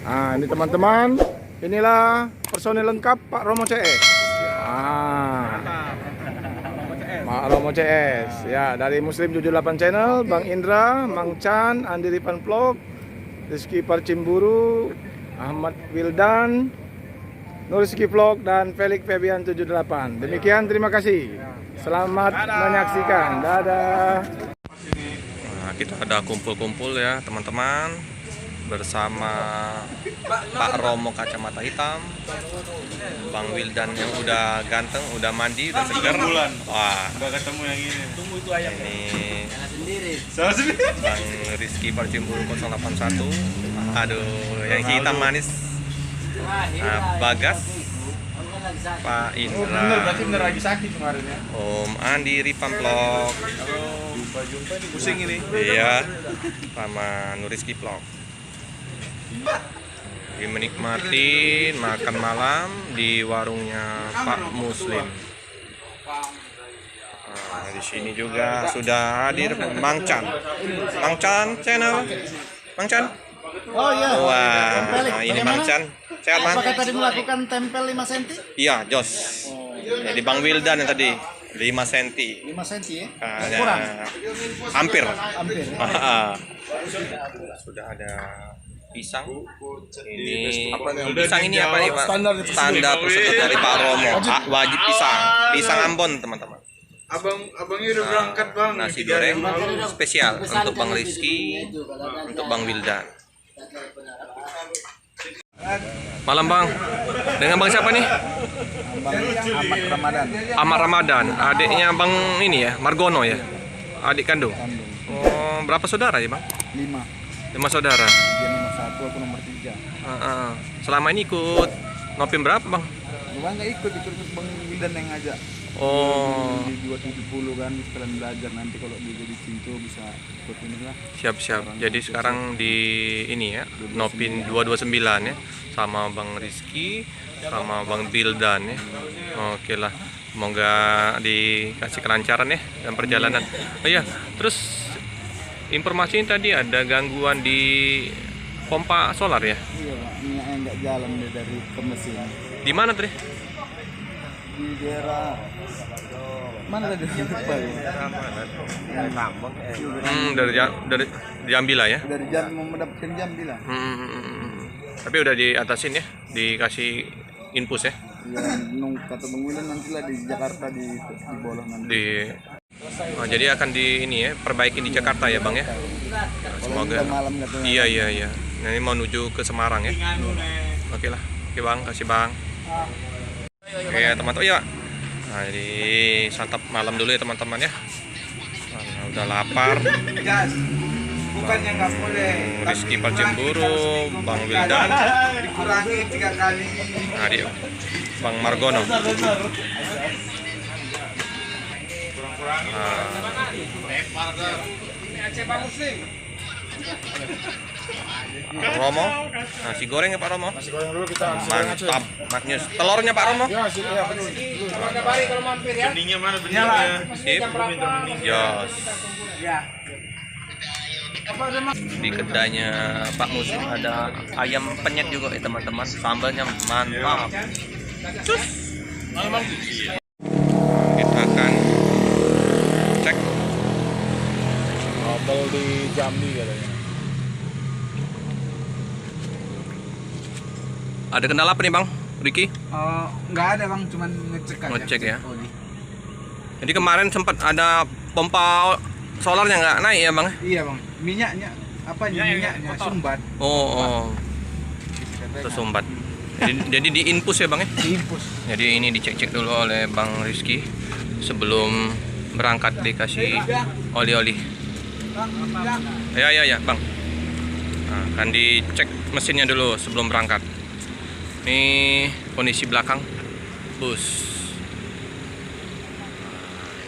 Nah, ini teman-teman, inilah personil lengkap Pak Romo CS. Pak Romo CS. Ya, dari Muslim 78 Channel, Bang Indra, Mang Chan, Andi Ripan Vlog, Rizky Parcimburu, Ahmad Wildan, Nuriski Vlog, dan Felix Febian 78. Demikian, terima kasih. Selamat menyaksikan. Dadah. Nah, kita ada kumpul-kumpul ya teman-teman bersama Pak Romo kacamata hitam, Bang Wildan yang udah ganteng, udah mandi, udah segar. Wah, Udah ketemu yang ini. Tunggu itu ayam. ini Salah sendiri. Bang Rizky Parcimburu 081. Aduh, yang hitam manis. Nah, Bagas, Pak Indra, Bener lagi sakit kemarin ya. Om Andi Ripan Vlog, Jumpa ini pusing ini. iya, sama Nuriski Vlog. Menikmati makan malam di warungnya Pak Muslim. Nah, di sini juga sudah hadir Mang Chan. Mang Chan channel. Mang Chan. Oh iya. Wah, Tempelik. nah, ini Bagaimana? Mang Chan. Sehat, Mang? Apakah tadi melakukan tempel 5 cm? Iya, Jos. Jadi Bang Wildan yang tadi 5 cm. 5 cm ya? Nah, Kurang? hampir. Hampir ya? Sudah ada pisang. Ini Udah pisang ini apa nih, Pak? Standar prosedur dari Pak Romo. Wajib pisang. Pisang Ambon, teman-teman. Abangnya udah berangkat bang. Nasi goreng spesial untuk Bang Rizky, untuk Bang Wildan. Malam Bang. Dengan Bang siapa nih? Ahmad Ramadan. Ahmad Ramadan. Adiknya Bang ini ya, Margono ya. Adik kandung. Oh, berapa saudara ya Bang? 5. 5 saudara. Dia nomor 1, aku nomor 3. Selama ini ikut Nopim berapa Bang? Bang nggak ikut Bang Wildan yang ngajak. Oh, Di 270 kan sekalian belajar, nanti kalau dia jadi cintu bisa ikut inilah. siap-siap. Jadi sekarang di ini ya, Nopin 229 ya, sama Bang Rizky, sama Bang Wildan ya. Oke lah, semoga dikasih kelancaran ya dan perjalanan. Oh iya, terus informasinya tadi ada gangguan di pompa solar ya? Iya Pak, minyaknya nggak jalan dia dari ke mesin. Di mana tadi? Di daerah mana tadi? Lupa ya. Dari Jambi lah ya. Dari jam mau mendapatkan jam bilang. Tapi udah diatasin ya, dikasih infus ya. Ya, kata Bang Wildan nantilah di Jakarta di bawah nanti. Jadi akan di ini ya, perbaikin di Jakarta ya Bang ya. Semoga. Malam katanya. Iya. Nah, ini mau menuju ke Semarang ya. Oke lah, oke Bang, kasih Bang. Oke teman-teman, ya. Nah, jadi santap malam dulu ya teman-teman ya. Nah, udah lapar. Bukannya nggak boleh. Rizky Parcimburu, Bang Wildan, Dikurangi 3 kali. nah dia Bang Margono. Pak Romo, nasi goreng ya Pak Romo. Nasi goreng dulu kita. Mantap, maknyus. Telurnya Pak Romo. Ya, ya betul. Beningnya mana beningnya? Sip. Jos. Di kedainya Pak Muslim ada ayam penyet juga ya teman-teman. Sambalnya mantap. Cus. Kita akan cek Kabel di Jambi katanya. ada kendala apa nih Bang Ricky? Nggak ada Bang, cuman ngecek aja. Ngecek ya. Jadi kemarin sempat ada pompa solarnya nggak naik ya Bang? Iya Bang, minyaknya minyaknya sumbat. Oh. Tersumbat. Jadi diinpus ya Bang ya? Diinfus. Jadi ini dicek-cek dulu oleh Bang Rizky sebelum berangkat dikasih oli-oli. Ya Bang. Nah, akan dicek mesinnya dulu sebelum berangkat. Ini kondisi belakang bus.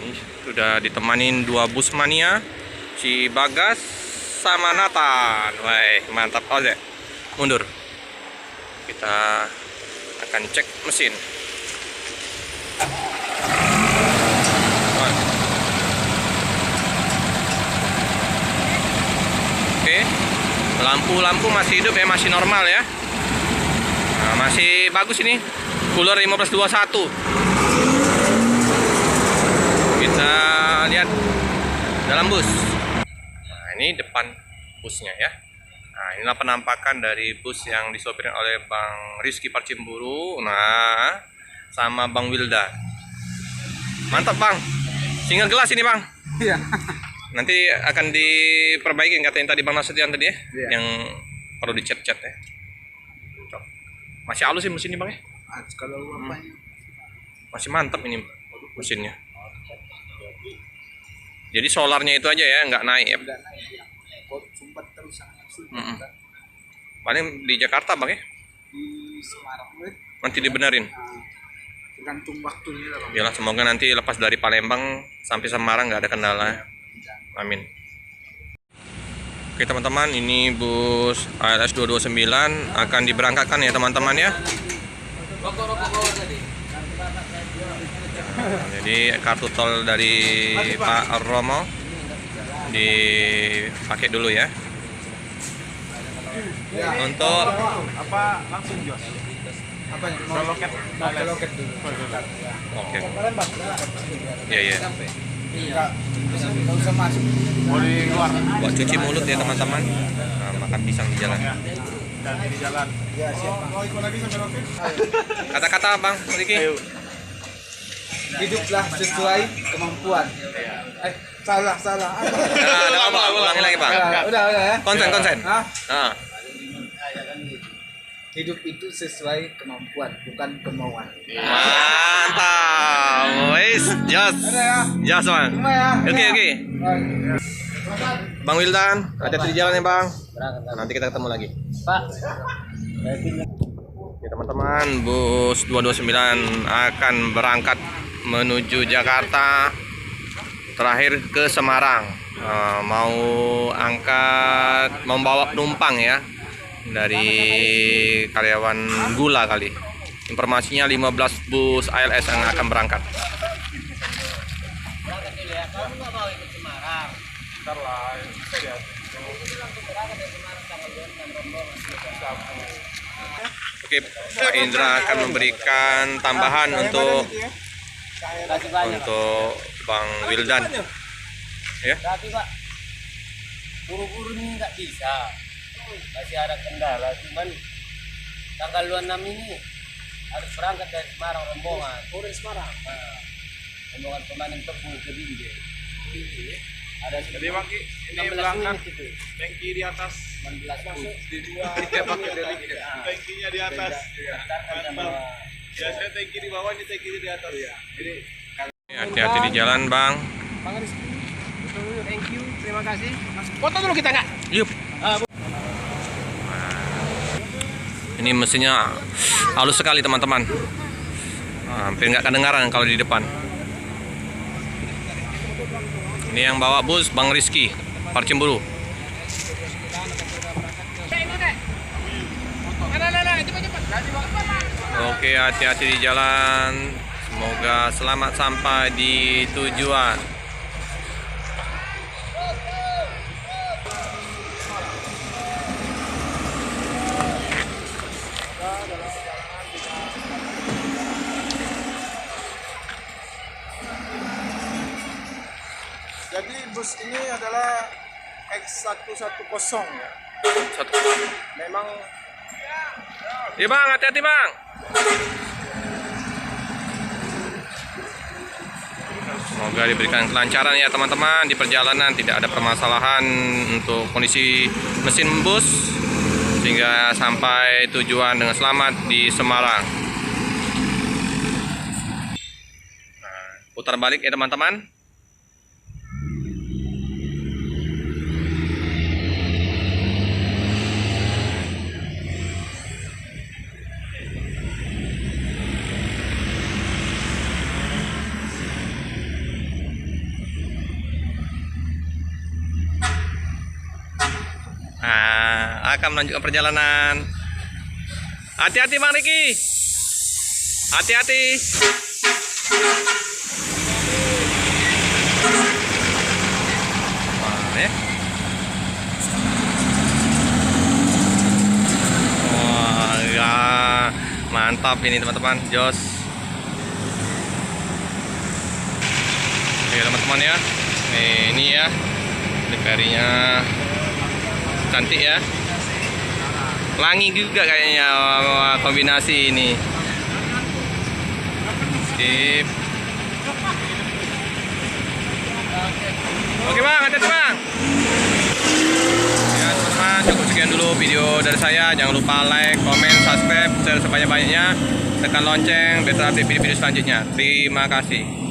Ini sudah ditemanin 2 bus mania, si Bagas sama Nathan. Wah, mantap aja. Mundur. Kita akan cek mesin. Oke, lampu masih hidup ya, masih normal ya. Nah, masih bagus ini. Cooler 1521. Kita lihat dalam bus. Nah, ini depan busnya ya. Nah, inilah penampakan dari bus yang disopirin oleh Bang Rizky Parcimburu. Nah, sama Bang Wildan. Mantap Bang. Single gelas ini Bang. Iya. Nanti akan diperbaiki katanya tadi Bang Nasution tadi ya. Iya. Yang perlu dicat-cat ya. Masih halus sih mesin ini Bang ya. Kalau apa Masih mantap ini mesinnya. Jadi solarnya itu aja ya, nggak naik ya. kok sumbat terus Mm-mm. Paling di Jakarta Bang ya. di Semarang Nanti dibenerin. tergantung waktunya lah Bang. Yalah, semoga nanti lepas dari Palembang sampai Semarang nggak ada kendala. Amin. Oke teman-teman, ini bus ALS 229 akan diberangkatkan ya teman-teman ya. Nah, jadi kartu tol dari Pak Romo dipakai dulu ya. Untuk Apa langsung jos? Apanya? Mau loket. Pakai loket dulu. oke. Iya iya. Enggak usah masuk. Boleh keluar. Buat cuci mulut ya teman-teman. Nah, makan pisang di jalan. Di jalan. Ya, siap. Mau ikut lagi sampai loket? Kata-kata Bang Riki. Hiduplah sesuai kemampuan. Salah. Nah, ada apa? Ulangi lagi Bang. Udah ya. Konsen. Hah? Nah. Hidup itu sesuai kemampuan, bukan kemauan. Mantap. Wis, jos. Jos Bang. Cuma ya. Oke. Bang Wildan, hati-hati di jalan ya Bang. Nanti kita ketemu lagi. Pak. Oke teman-teman, bus 229 akan berangkat menuju Jakarta, terakhir ke Semarang. Mau membawa penumpang ya, dari karyawan gula kali. Informasinya 15 bus ALS yang akan berangkat. Oke, Pak Indra akan memberikan tambahan untuk Bang Wildan. Ya. Tapi Pak, buru-buru ini nggak bisa, masih ada kendala. Cuman tanggal 26 ini harus berangkat dari Semarang rombongan. Dari Semarang. Nah, rombongan pemanen tebu ke Binjai. Ada Jadi Bang, ini 16 berangkat unit itu. tanki di atas. 16 unit. Di dua pakai delik. Tankinya di atas. Daftarkan sama Biasanya tanki di bawah, ini tanki di atas. Jadi Hati-hati di jalan Bang. thank you, terima kasih. foto dulu kita nggak? Yup. Ini mesinnya halus sekali teman-teman. Hampir nggak kedengaran kalau di depan. Ini yang bawa bus Bang Rizky Parcimburu. Oke, hati-hati di jalan. Semoga selamat sampai di tujuan. Jadi bus ini adalah X110 ya. Memang Iya Bang, hati-hati Bang. Semoga diberikan kelancaran ya teman-teman di perjalanan, tidak ada permasalahan untuk kondisi mesin bus sehingga sampai tujuan dengan selamat di Semarang. Nah, putar balik ya teman-teman. Nah, akan melanjutkan perjalanan. Hati-hati Bang Riki. Hati-hati. Wah, ya. Wah, ya. Mantap ini teman-teman, jos. Oke teman-teman ya. Nih, ini ya. Ini ferinya cantik ya. Langi juga kayaknya kombinasi ini. Sip. Oke bang, hati-hati bang. Ya teman-teman, cukup sekian dulu video dari saya. Jangan lupa like, komen, subscribe, share sebanyak-banyaknya, tekan lonceng biar terupdate video-video selanjutnya. Terima kasih.